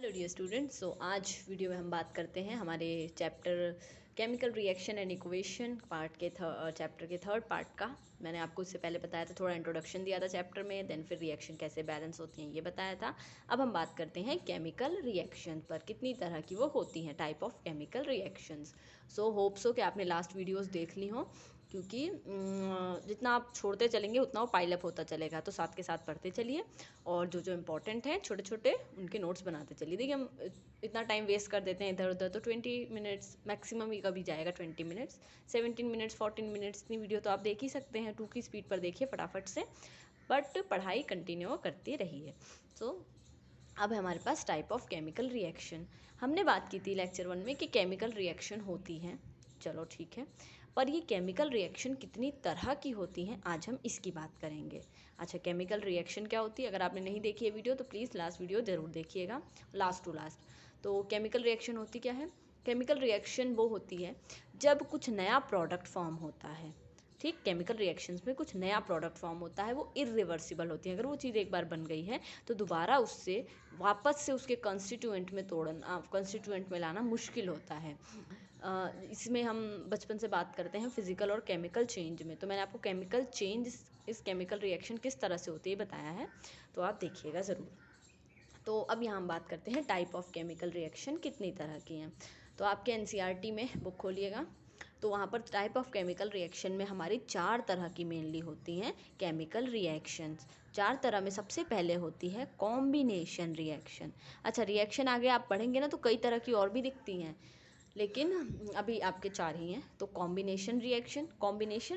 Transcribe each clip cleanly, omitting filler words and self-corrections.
Hello dear students. आज video में हम बात करते हैं हमारे chapter chemical reaction and equation part के चैप्टर के थर्ड पार्ट का। मैंने आपको इससे पहले बताया था, थोड़ा इंट्रोडक्शन दिया था चैप्टर में, देन फिर रिएक्शन कैसे बैलेंस होती हैं ये बताया था। अब हम बात करते हैं केमिकल रिएक्शन पर, कितनी तरह की वो होती हैं, type of chemical reactions. So hope so कि आपने लास्ट वीडियोस देख ली हों, क्योंकि जितना आप छोड़ते चलेंगे उतना वो पाइलअप होता चलेगा, तो साथ के साथ पढ़ते चलिए और जो जो इम्पोर्टेंट हैं छोटे छोटे उनके नोट्स बनाते चलिए। देखिए हम इतना टाइम वेस्ट कर देते हैं इधर उधर, तो 20 मिनट्स मैक्सिमम ही कभी जाएगा, 20 मिनट्स, 17 मिनट्स, 14 मिनट्स इतनी वीडियो तो आप देख ही सकते हैं। 2 की स्पीड पर देखिए फटाफट से, बट पढ़ाई कंटिन्यू करती रहिए। सो अब हमारे पास टाइप ऑफ केमिकल रिएक्शन। हमने बात की थी लेक्चर 1 में कि केमिकल रिएक्शन होती हैं, चलो ठीक है, पर ये केमिकल रिएक्शन कितनी तरह की होती हैं आज हम इसकी बात करेंगे। अच्छा, केमिकल रिएक्शन क्या होती है? अगर आपने नहीं देखी है वीडियो तो प्लीज़ लास्ट वीडियो ज़रूर देखिएगा, लास्ट टू लास्ट। तो केमिकल रिएक्शन होती क्या है? केमिकल रिएक्शन वो होती है जब कुछ नया प्रोडक्ट फॉर्म होता है। ठीक, केमिकल रिएक्शंस में कुछ नया प्रोडक्ट फॉर्म होता है, वो इरिवर्सिबल होती है। अगर वो चीज़ एक बार बन गई है तो दोबारा उससे वापस से उसके कंस्टिट्यूएंट में कंस्टिट्यूएंट में लाना मुश्किल होता है। इसमें हम बचपन से बात करते हैं फिजिकल और केमिकल चेंज में, तो मैंने आपको केमिकल चेंज इस केमिकल रिएक्शन किस तरह से होती है बताया है, तो आप देखिएगा ज़रूर। तो अब यहाँ हम बात करते हैं टाइप ऑफ केमिकल रिएक्शन कितनी तरह की हैं। तो आपके एनसीईआरटी में बुक खोलिएगा, तो वहाँ पर टाइप ऑफ केमिकल रिएक्शन में हमारी 4 तरह की मेनली होती हैं केमिकल रिएक्शंस। 4 तरह में सबसे पहले होती है कॉम्बिनेशन रिएक्शन। अच्छा, रिएक्शन आगे आप पढ़ेंगे ना तो कई तरह की और भी दिखती हैं, लेकिन अभी आपके 4 ही हैं। तो कॉम्बिनेशन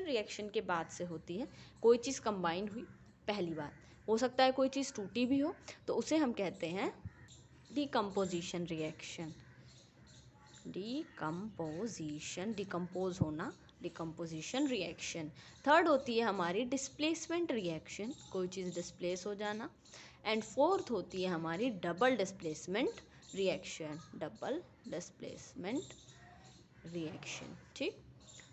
रिएक्शन के बाद से होती है कोई चीज़ कंबाइन हुई पहली बार, हो सकता है कोई चीज़ टूटी भी हो, तो उसे हम कहते हैं डिकम्पोजिशन रिएक्शन। डिकम्पोज होना, डिकम्पोजिशन रिएक्शन। थर्ड होती है हमारी डिस्प्लेसमेंट रिएक्शन, कोई चीज़ डिस्प्लेस हो जाना। एंड फोर्थ होती है हमारी double displacement reaction, double displacement reaction. ठीक,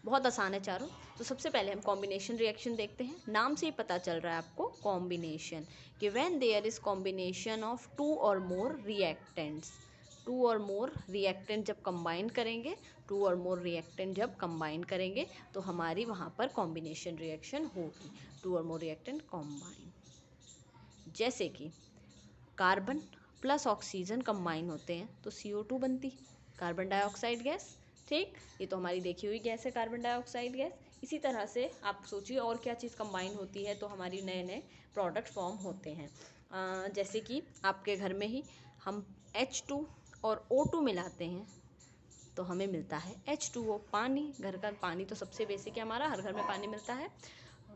बहुत आसान है चारों। तो सबसे पहले हम कॉम्बिनेशन रिएक्शन देखते हैं। नाम से ही पता चल रहा है आपको कॉम्बिनेशन, कि when there is combination of 2 और मोर रिएक्टेंट्स। 2 और मोर रिएक्टेंट जब कंबाइन करेंगे, 2 और मोर रिएक्टेंट जब कंबाइन करेंगे तो हमारी वहाँ पर कॉम्बिनेशन रिएक्शन होगी। 2 और मोर रिएक्टेंट कंबाइन, जैसे कि कार्बन प्लस ऑक्सीजन कंबाइन होते हैं तो CO2 बनती, कार्बन डाइऑक्साइड गैस। ठीक, ये तो हमारी देखी हुई गैस है कार्बन डाइऑक्साइड गैस। इसी तरह से आप सोचिए और क्या चीज़ कंबाइन होती है तो हमारी नए नए प्रोडक्ट फॉर्म होते हैं। जैसे कि आपके घर में ही हम H2 और O2 मिलाते हैं तो हमें मिलता है H2O, पानी। घर का पानी तो सबसे बेसिक है, हमारा हर घर में पानी मिलता है,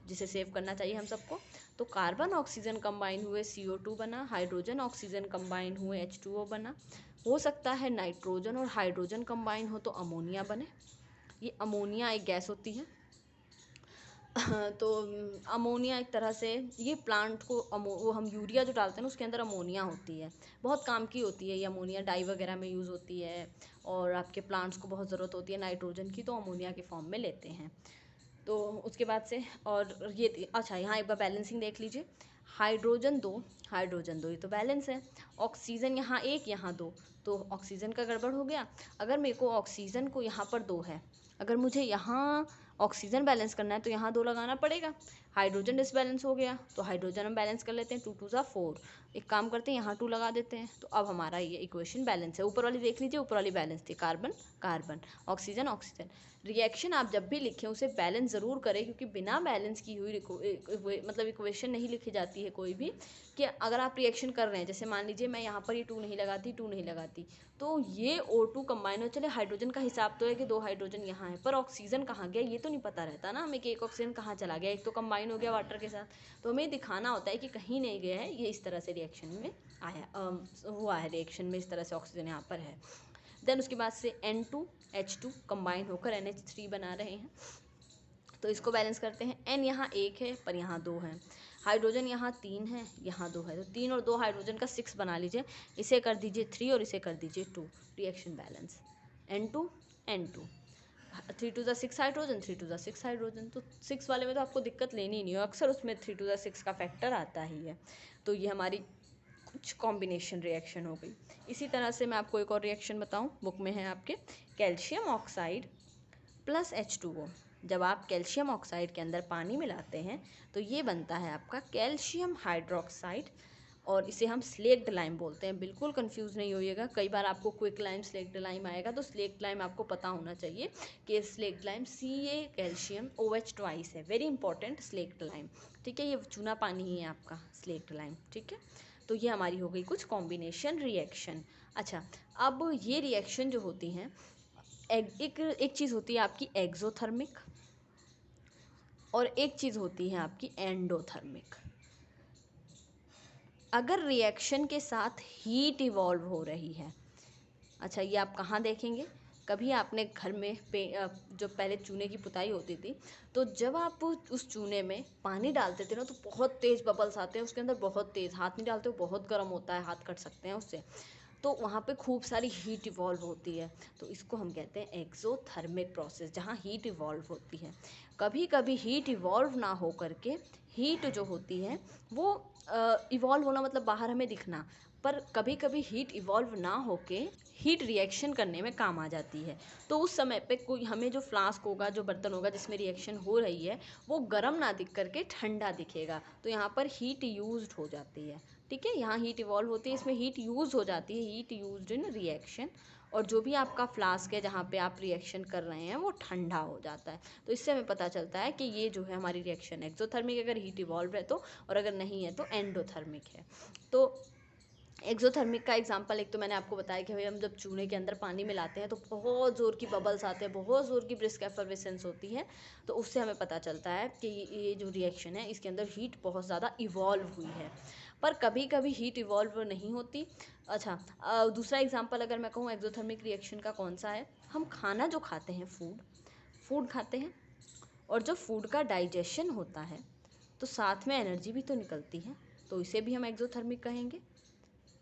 जिसे सेव करना चाहिए हम सबको। तो कार्बन ऑक्सीजन कंबाइन हुए CO2 बना, हाइड्रोजन ऑक्सीजन कंबाइन हुए H2O बना। हो सकता है नाइट्रोजन और हाइड्रोजन कंबाइन हो तो अमोनिया बने। ये अमोनिया एक गैस होती है। तो अमोनिया एक तरह से, ये प्लांट को वो हम यूरिया जो डालते हैं ना उसके अंदर अमोनिया होती है, बहुत काम की होती है ये अमोनिया, डाई वगैरह में यूज़ होती है, और आपके प्लांट्स को बहुत ज़रूरत होती है नाइट्रोजन की, तो अमोनिया के फॉर्म में लेते हैं। तो उसके बाद से, और ये अच्छा यहाँ एक बार बैलेंसिंग देख लीजिए। हाइड्रोजन दो ये तो बैलेंस है। ऑक्सीजन यहाँ 1 यहाँ 2, तो ऑक्सीजन का गड़बड़ हो गया। अगर मेरे को ऑक्सीजन को यहाँ पर 2 है, अगर मुझे यहाँ ऑक्सीजन बैलेंस करना है तो यहाँ 2 लगाना पड़ेगा। हाइड्रोजन डिसबैलेंस हो गया तो हाइड्रोजन हम बैलेंस कर लेते हैं, 2 2 = 4। एक काम करते हैं, यहाँ 2 लगा देते हैं, तो अब हमारा ये इक्वेशन बैलेंस है। ऊपर वाली देख लीजिए, ऊपर वाली बैलेंस थी, carbon carbon, oxygen oxygen. Reaction आप जब भी लिखें उसे बैलेंस ज़रूर करें, क्योंकि बिना बैलेंस की हुई मतलब इक्वेशन नहीं लिखी जाती है कोई भी। कि अगर आप रिएक्शन कर रहे हैं, जैसे मान लीजिए मैं यहाँ पर ये 2 नहीं लगाती, तो ये O2 कंबाइन हो, चले हाइड्रोजन का हिसाब तो है कि 2 हाइड्रोजन यहाँ है, पर ऑक्सीजन कहाँ गया ये तो नहीं पता रहता ना हमें कि एक ऑक्सीजन कहाँ चला गया, एक तो कंबाइन हो गया वाटर के साथ, तो हमें दिखाना होता है कि कहीं नहीं गया है, ये इस तरह से रिएक्शन में आया हुआ है, रिएक्शन में इस तरह से ऑक्सीजन यहाँ पर है। देन उसके बाद से N2H2 कंबाइन होकर NH3 बना रहे हैं, तो इसको बैलेंस करते हैं। N यहाँ 1 है पर यहाँ 2 है, हाइड्रोजन यहाँ 3 है, यहाँ 2 है, तो 3 और 2 हाइड्रोजन का 6 बना लीजिए, इसे कर दीजिए 3 और इसे कर दीजिए 2, reaction balance. N2 N2, 3 2 = 6 hydrogen, 3 2 = 6 hydrogen, तो 6 वाले में तो आपको दिक्कत लेनी ही नहीं हो, अक्सर उसमें 3 2 = 6 का फैक्टर आता ही है। तो ये हमारी कुछ कॉम्बिनेशन रिएक्शन हो गई। इसी तरह से मैं आपको एक और रिएक्शन बताऊं, बुक में है आपके, कैल्शियम ऑक्साइड प्लस H2O। जब आप कैल्शियम ऑक्साइड के अंदर पानी मिलाते हैं तो ये बनता है आपका कैल्शियम हाइड्रोक्साइड, और इसे हम स्लेक्ड लाइम बोलते हैं। बिल्कुल कंफ्यूज नहीं होइएगा, कई बार आपको क्विक लाइम स्लेक्ड लाइम आएगा, तो स्लेक्ड लाइम आपको पता होना चाहिए कि slaked lime Ca calcium OH twice है, वेरी इंपॉर्टेंट स्लेक्ड लाइम। ठीक है, ये चूना पानी ही है आपका स्लेक्ड लाइम। ठीक है, तो ये हमारी हो गई कुछ कॉम्बिनेशन रिएक्शन। अच्छा, अब ये रिएक्शन जो होती हैं, एक चीज़ होती है आपकी एक्सोथर्मिक, और एक चीज़ होती है आपकी एंडोथर्मिक। अगर रिएक्शन के साथ हीट इवॉल्व हो रही है, अच्छा ये आप कहाँ देखेंगे, कभी आपने घर में जो पहले चूने की पुताई होती थी, तो जब आप उस चूने में पानी डालते थे ना, तो बहुत तेज़ बबल्स आते हैं उसके अंदर, बहुत तेज़, हाथ नहीं डालते हो, बहुत गर्म होता है, हाथ कट सकते हैं उससे। तो वहाँ पे खूब सारी हीट इवॉल्व होती है, तो इसको हम कहते हैं एक्सोथर्मिक प्रोसेस, जहाँ हीट इवॉल्व होती है। कभी कभी हीट इवॉल्व ना हो करके हीट जो होती है वो इवॉल्व होना मतलब बाहर हमें दिखना, पर कभी कभी हीट इवॉल्व ना होके हीट रिएक्शन करने में काम आ जाती है। तो उस समय पे कोई हमें जो फ्लास्क होगा, जो बर्तन होगा जिसमें रिएक्शन हो रही है, वो गर्म ना दिख करके ठंडा दिखेगा, तो यहाँ पर हीट यूज्ड हो जाती है। ठीक है, यहाँ हीट इवॉल्व होती है, इसमें हीट यूज़ हो जाती है, हीट यूज्ड इन रिएक्शन, और जो भी आपका फ्लास्क है जहाँ पे आप रिएक्शन कर रहे हैं वो ठंडा हो जाता है। तो इससे हमें पता चलता है कि ये जो है हमारी रिएक्शन एक्सोथर्मिक, अगर हीट इवॉल्व है तो, और अगर नहीं है तो एंडोथर्मिक है। तो एक्सोथर्मिक का एग्जांपल एक तो मैंने आपको बताया कि भाई हम जब चूने के अंदर पानी मिलाते हैं तो बहुत ज़ोर की बबल्स आते हैं, बहुत ज़ोर की ब्रिस्क एफर्वेसेंस होती है, तो उससे हमें पता चलता है कि ये जो रिएक्शन है इसके अंदर हीट बहुत ज़्यादा इवॉल्व हुई है। पर कभी कभी हीट इवॉल्व नहीं होती। अच्छा, दूसरा एग्जांपल अगर मैं कहूँ एक्सोथर्मिक रिएक्शन का कौन सा है, हम खाना जो खाते हैं, फूड खाते हैं, और जब फूड का डाइजेशन होता है तो साथ में एनर्जी भी तो निकलती है, तो इसे भी हम एक्सोथर्मिक कहेंगे।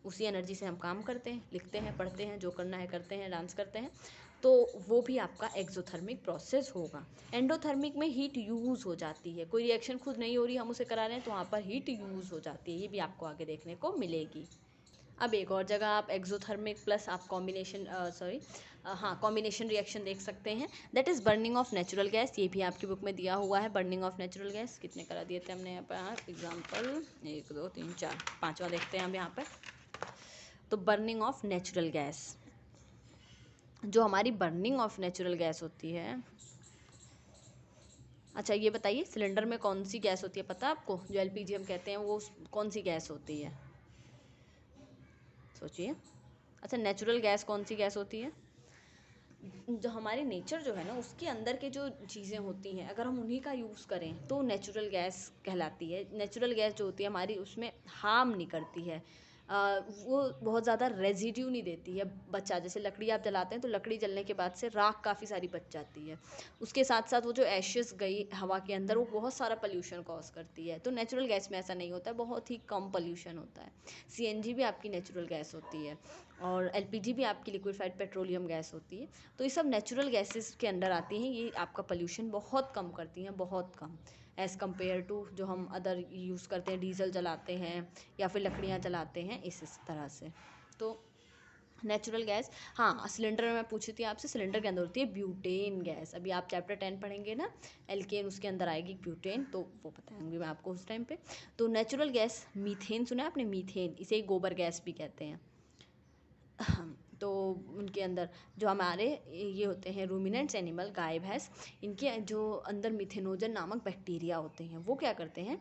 उसी एनर्जी से हम काम करते हैं, लिखते हैं, पढ़ते हैं, जो करना है करते हैं, डांस करते हैं, तो वो भी आपका एक्सोथर्मिक प्रोसेस होगा। एंडोथर्मिक में हीट यूज़ हो जाती है, कोई रिएक्शन खुद नहीं हो रही, हम उसे करा रहे हैं, तो वहाँ पर हीट यूज़ हो जाती है, ये भी आपको आगे देखने को मिलेगी। अब एक और जगह आप एक्सोथर्मिक प्लस आप कॉम्बिनेशन रिएक्शन देख सकते हैं, that is burning of natural gas. ये भी आपकी बुक में दिया हुआ है, बर्निंग ऑफ नेचुरल गैस। कितने करा दिए थे हमने यहाँ पर एग्जाम्पल, 1 2 3 4, पाँचवा देखते हैं हम यहाँ पर। तो बर्निंग ऑफ नेचुरल गैस, जो हमारी बर्निंग ऑफ नेचुरल गैस होती है, अच्छा ये बताइए सिलेंडर में कौन सी गैस होती है, पता है आपको, जो LPG हम कहते हैं वो कौन सी गैस होती है, सोचिए। अच्छा, नेचुरल गैस कौन सी गैस होती है, जो हमारे नेचर जो है ना उसके अंदर के जो चीज़ें होती हैं, अगर हम उन्हीं का यूज़ करें तो नेचुरल गैस कहलाती है। नेचुरल गैस जो होती है हमारी, उसमें हार्म नहीं करती है, वो बहुत ज़्यादा रेजिड्यू नहीं देती है, बचा, जैसे लकड़ी आप जलाते हैं तो लकड़ी जलने के बाद से राख काफ़ी सारी बच जाती है, उसके साथ साथ वो जो एशेस गई हवा के अंदर वो बहुत सारा पोल्यूशन कॉज करती है। तो नेचुरल गैस में ऐसा नहीं होता है, बहुत ही कम पोल्यूशन होता है। CNG भी आपकी नेचुरल गैस होती है, और LPG भी आपकी लिक्विफाइड पेट्रोलियम गैस होती है। तो ये सब नेचुरल गैसेस के अंडर आती हैं, ये आपका पोल्यूशन बहुत कम करती हैं, बहुत कम, एज़ कम्पेयर टू जो हम अदर यूज़ करते हैं, डीजल जलाते हैं या फिर लकड़ियाँ जलाते हैं, इस तरह से। तो नेचुरल गैस, हाँ सिलेंडर में मैं पूछी थी आपसे, सिलेंडर के अंदर होती है ब्यूटेन गैस। अभी आप चैप्टर 10 पढ़ेंगे ना, एल्केन, उसके अंदर आएगी ब्यूटेन, तो वो बताऊंगी मैं आपको उस टाइम पे। तो नेचुरल गैस, मीथेन सुना है आपने, मीथेन, इसे गोबर गैस भी कहते हैं। तो उनके अंदर जो हमारे ये होते हैं रूमिनेंट्स एनिमल, गाय भैंस, इनके जो अंदर मिथेनोजन नामक बैक्टीरिया होते हैं, वो क्या करते हैं,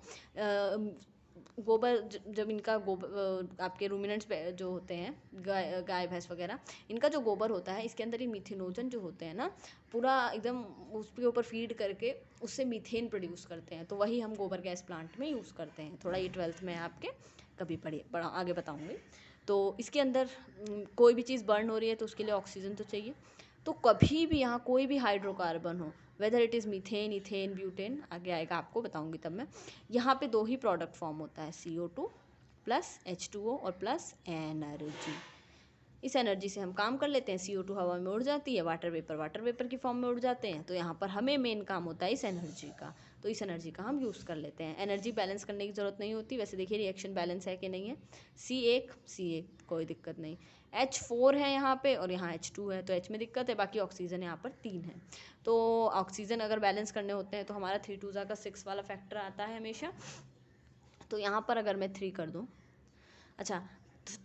गोबर, जब इनका गोबर, आपके रूमिनेंट्स जो होते हैं, गाय भैंस वगैरह, इनका जो गोबर होता है इसके अंदर ये मिथेनोजन जो होते हैं ना, पूरा एकदम उसके ऊपर फीड करके उससे मीथेन प्रोड्यूस करते हैं, तो वही हम गोबर गैस प्लांट में यूज़ करते हैं। थोड़ा ये 12th में आपके कभी पढ़ा आगे बताऊँगी। तो इसके अंदर कोई भी चीज़ बर्न हो रही है तो उसके लिए ऑक्सीजन तो चाहिए, तो कभी भी यहाँ कोई भी हाइड्रोकार्बन हो, whether it is methane, ethane, butane, आगे आएगा आपको बताऊंगी तब मैं, यहाँ पे 2 ही प्रोडक्ट फॉर्म होता है, CO2 प्लस H2O और प्लस एनर्जी। इस एनर्जी से हम काम कर लेते हैं, CO2 हवा में उड़ जाती है, वाटर वेपर की फॉर्म में उड़ जाते हैं, तो यहाँ पर हमें मेन काम होता है इस एनर्जी का। तो इस एनर्जी का हम यूज़ कर लेते हैं। एनर्जी बैलेंस करने की ज़रूरत नहीं होती। वैसे देखिए रिएक्शन बैलेंस है कि नहीं है, C1 कोई दिक्कत नहीं, H4 है यहाँ पे और यहाँ H2 है, तो H में दिक्कत है, बाकी ऑक्सीजन यहाँ पर 3 है। तो ऑक्सीजन अगर बैलेंस करने होते हैं तो हमारा 3 2 का 6 वाला फैक्टर आता है हमेशा। तो यहाँ पर अगर मैं 3 कर दूँ, अच्छा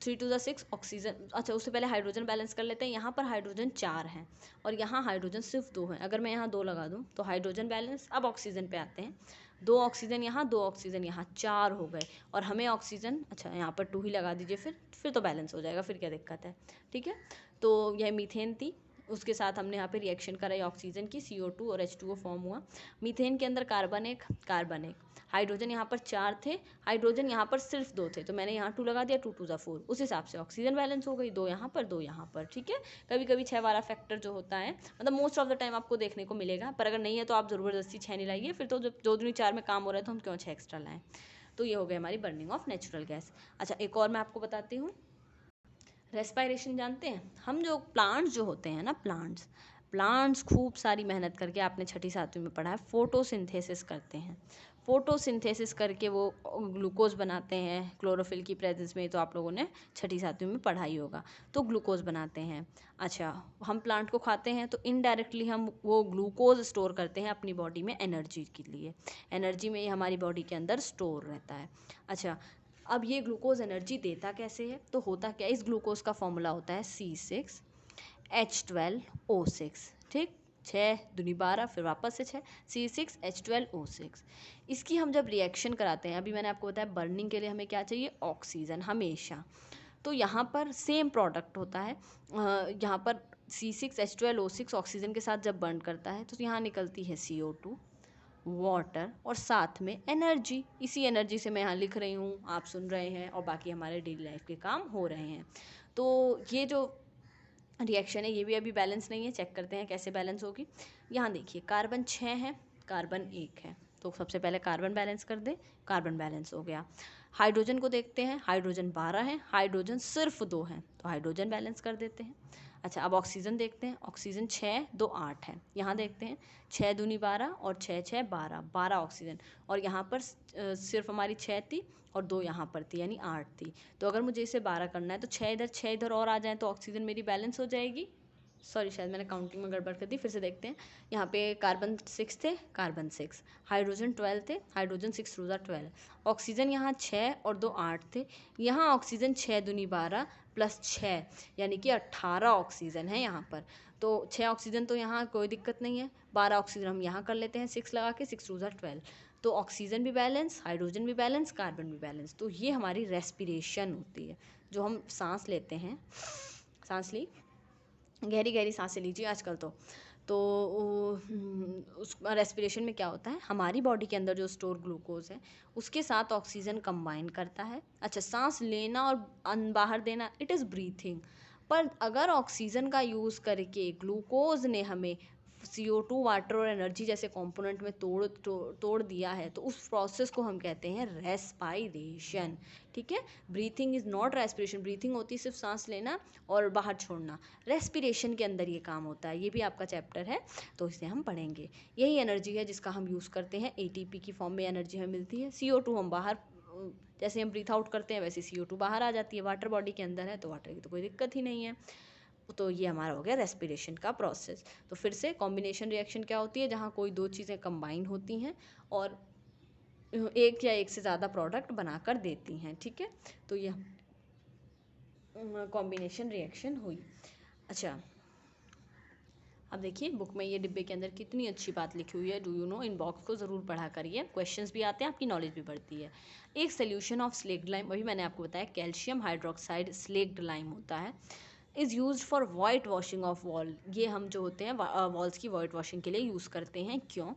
3 2 6 ऑक्सीजन, अच्छा उससे पहले हाइड्रोजन बैलेंस कर लेते हैं। यहाँ पर हाइड्रोजन 4 हैं और यहाँ हाइड्रोजन सिर्फ 2 हैं। अगर मैं यहाँ 2 लगा दूँ तो हाइड्रोजन बैलेंस। अब ऑक्सीजन पे आते हैं, 2 ऑक्सीजन यहाँ, 2 ऑक्सीजन यहाँ, 4 हो गए। और हमें ऑक्सीजन, अच्छा यहाँ पर 2 ही लगा दीजिए, फिर तो बैलेंस हो जाएगा, फिर क्या दिक्कत है, ठीक है। तो यह मीथेन थी, उसके साथ हमने यहाँ पे रिएक्शन कराई ऑक्सीजन की, CO2 और H2O फॉर्म हुआ। मीथेन के अंदर कार्बन एक, हाइड्रोजन यहाँ पर 4 थे, हाइड्रोजन यहाँ पर सिर्फ 2 थे, तो मैंने यहाँ 2 लगा दिया, 2 2 4, उस हिसाब से ऑक्सीजन बैलेंस हो गई, 2 यहाँ पर 2 यहाँ पर, ठीक है। कभी कभी 6 वाला फैक्टर जो होता है, मतलब मोस्ट ऑफ द टाइम आपको देखने को मिलेगा, पर अगर नहीं है तो आप ज़बरदस्ती 6 नहीं लाइए, फिर तो जब 2 दूनी 4 में काम हो रहा है तो हम क्यों 6 एक्स्ट्रा लाएँ। तो ये हो गई हमारी बर्निंग ऑफ नेचुरल गैस। अच्छा एक और मैं आपको बताती हूँ, रेस्पायरेशन जानते हैं हम, जो प्लांट्स जो होते हैं ना, प्लांट्स खूब सारी मेहनत करके, आपने छठी सातवीं में पढ़ा है, फोटोसिंथेसिस करते हैं। फोटोसिंथेसिस करके वो ग्लूकोज बनाते हैं क्लोरोफिल की प्रेजेंस में, तो आप लोगों ने छठी सातवीं में पढ़ा ही होगा। तो ग्लूकोज बनाते हैं। अच्छा हम प्लांट को खाते हैं तो इनडायरेक्टली हम वो ग्लूकोज स्टोर करते हैं अपनी बॉडी में एनर्जी के लिए, एनर्जी में ये हमारी बॉडी के अंदर स्टोर रहता है। अच्छा अब ये ग्लूकोज एनर्जी देता कैसे है, तो होता क्या, इस ग्लूकोज का फॉर्मूला होता है C6H12O6, ठीक, 6 दूनी 12, फिर वापस से 6, C6H12O6। इसकी हम जब रिएक्शन कराते हैं, अभी मैंने आपको बताया बर्निंग के लिए हमें क्या चाहिए, ऑक्सीजन हमेशा। तो यहाँ पर सेम प्रोडक्ट होता है, यहाँ पर C6H12O6 ऑक्सीजन के साथ जब बर्न करता है तो यहाँ निकलती है CO2, वाटर और साथ में एनर्जी। इसी एनर्जी से मैं यहाँ लिख रही हूँ, आप सुन रहे हैं और बाकी हमारे डेली लाइफ के काम हो रहे हैं। तो ये जो रिएक्शन है ये भी अभी बैलेंस नहीं है, चेक करते हैं कैसे बैलेंस होगी। यहाँ देखिए कार्बन 6 है, कार्बन 1 है, तो सबसे पहले कार्बन बैलेंस कर दें, कार्बन बैलेंस हो गया। हाइड्रोजन को देखते हैं, हाइड्रोजन 12 है, हाइड्रोजन सिर्फ 2 हैं, तो हाइड्रोजन बैलेंस कर देते हैं। अच्छा अब ऑक्सीजन देखते हैं, ऑक्सीजन 6 2 8 है, यहाँ देखते हैं 6 दूनी 12 और 6 6 12, 12 ऑक्सीजन, और यहाँ पर सिर्फ हमारी 6 थी और 2 यहाँ पर थी, यानी 8 थी। तो अगर मुझे इसे 12 करना है तो 6 इधर और आ जाएँ तो ऑक्सीजन मेरी बैलेंस हो जाएगी। सॉरी शायद मैंने काउंटिंग में गड़बड़ कर दी, फिर से देखते हैं। यहाँ पे कार्बन 6 थे, कार्बन 6, हाइड्रोजन 12 थे, हाइड्रोजन 6 2 12, ऑक्सीजन यहाँ 6 और 2 8 थे, यहाँ ऑक्सीजन 6 दूनी 12 प्लस 6 यानी कि 18 ऑक्सीजन है यहाँ पर। तो 6 ऑक्सीजन तो यहाँ कोई दिक्कत नहीं है, 12 ऑक्सीजन हम यहाँ कर लेते हैं 6 लगा के, 6 2 12, तो ऑक्सीजन भी बैलेंस, हाइड्रोजन भी बैलेंस, कार्बन भी बैलेंस। तो ये हमारी रेस्पिरेशन होती है, जो हम सांस लेते हैं, सांस ली, गहरी गहरी सांसें लीजिए आजकल तो उस रेस्पिरेशन में क्या होता है, हमारी बॉडी के अंदर जो स्टोर ग्लूकोज है उसके साथ ऑक्सीजन कंबाइन करता है। अच्छा सांस लेना और बाहर देना, इट इज़ ब्रीथिंग। पर अगर ऑक्सीजन का यूज़ करके ग्लूकोज ने हमें CO2 वाटर और एनर्जी जैसे कंपोनेंट में तोड़ दिया है, तो उस प्रोसेस को हम कहते हैं रेस्पायरेशन, ठीक है। Breathing is not respiration, breathing होती है सिर्फ सांस लेना और बाहर छोड़ना, रेस्पिरेशन के अंदर ये काम होता है। ये भी आपका चैप्टर है तो इसे हम पढ़ेंगे। यही एनर्जी है जिसका हम यूज़ करते हैं, ATP की फॉर्म में एनर्जी हमें मिलती है। CO2 हम बाहर, जैसे हम ब्रीथ आउट करते हैं वैसे CO2 बाहर आ जाती है, वाटर बॉडी के अंदर है तो वाटर की तो कोई दिक्कत ही नहीं है। तो ये हमारा हो गया रेस्पिरेशन का प्रोसेस। तो फिर से कॉम्बिनेशन रिएक्शन क्या होती है, जहाँ कोई दो चीज़ें कंबाइन होती हैं और एक या एक से ज़्यादा प्रोडक्ट बनाकर देती हैं, ठीक है। तो ये कॉम्बिनेशन रिएक्शन हुई। अच्छा अब देखिए बुक में ये डिब्बे के अंदर कितनी अच्छी बात लिखी हुई है, do you know, in box को ज़रूर पढ़ा करिए, क्वेश्चंस भी आते हैं, आपकी नॉलेज भी बढ़ती है। एक सोल्यूशन ऑफ स्लेक्ड लाइम, अभी मैंने आपको बताया कैल्शियम हाइड्रोक्साइड स्लेक्ड लाइम होता है, is use for white washing of wall. ये हम जो होते हैं वॉल्स की वाइट वॉशिंग के लिए यूज़ करते हैं। क्यों?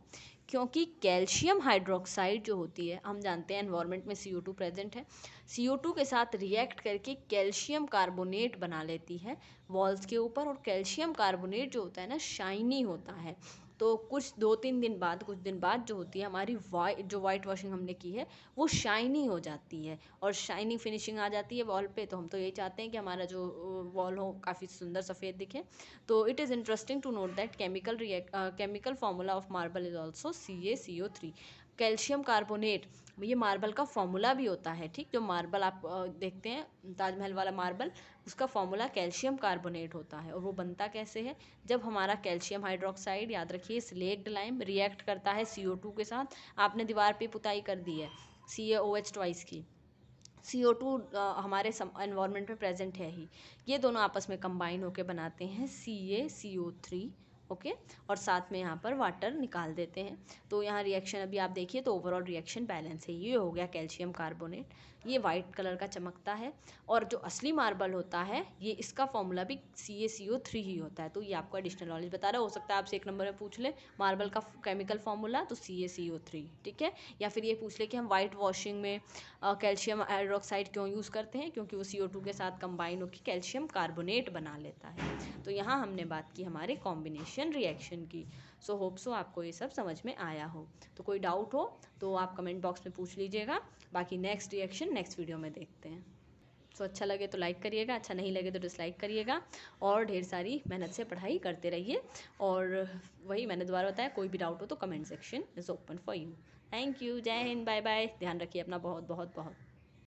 क्योंकि कैल्शियम हाइड्रोक्साइड जो होती है, हम जानते हैं एनवायरनमेंट में CO2 प्रेजेंट है, CO2 के साथ रिएक्ट करके कैल्शियम कार्बोनेट बना लेती है वॉल्स के ऊपर, और कैल्शियम कार्बोनेट जो होता है ना शाइनी होता है, तो कुछ 2-3 दिन बाद, कुछ दिन बाद जो होती है हमारी वाइट वॉशिंग हमने की है वो शाइनी हो जाती है और शाइनी फिनिशिंग आ जाती है वॉल पे। तो हम तो यही चाहते हैं कि हमारा जो वॉल हो काफ़ी सुंदर सफ़ेद दिखे। तो it is interesting to note that chemical formula of marble is also CaCO3। Calcium carbonate ये मार्बल का फॉर्मूला भी होता है, ठीक। जो मार्बल आप देखते हैं ताजमहल वाला मार्बल, उसका फॉर्मूला कैल्शियम कार्बोनेट होता है। और वो बनता कैसे है, जब हमारा कैल्शियम हाइड्रोक्साइड, याद रखिए स्लेक्ड लाइम, रिएक्ट करता है CO2 के साथ। आपने दीवार पे पुताई कर दी है CaOH ट्वाइस की, CO2 हमारे एनवायरनमेंट में प्रेजेंट है ही, ये दोनों आपस में कंबाइन होकर बनाते हैं CaCO3, ओके। और साथ में यहाँ पर वाटर निकाल देते हैं। तो यहाँ रिएक्शन अभी आप देखिए तो ओवरऑल रिएक्शन बैलेंस है। ये हो गया कैल्शियम कार्बोनेट, ये वाइट कलर का चमकता है। और जो असली मार्बल होता है ये इसका फॉर्मूला भी CaCO3 ही होता है। तो ये आपको एडिशनल नॉलेज बता रहा है। हो सकता है आपसे 1 नंबर में पूछ ले मार्बल का केमिकल फॉर्मूला, तो CaCO3, ठीक है। या फिर ये पूछ ले कि हम वाइट वॉशिंग में कैल्शियम हाइड्रोक्साइड क्यों यूज़ करते हैं, क्योंकि वो CO2 के साथ कंबाइन होकर कैल्शियम कार्बोनेट बना लेता है। तो यहाँ हमने बात की हमारे कॉम्बिनेशन रिएक्शन की। सो होप सो आपको ये सब समझ में आया हो। तो कोई डाउट हो तो आप कमेंट बॉक्स में पूछ लीजिएगा। बाकी नेक्स्ट रिएक्शन नेक्स्ट वीडियो में देखते हैं। सो अच्छा लगे तो लाइक करिएगा, अच्छा नहीं लगे तो डिसलाइक करिएगा। और ढेर सारी मेहनत से पढ़ाई करते रहिए। और वही मैंने दोबारा बताया, कोई भी डाउट हो तो comment section is open for you. Thank you, जय हिंद, बाय बाय। ध्यान रखिए अपना बहुत बहुत बहुत।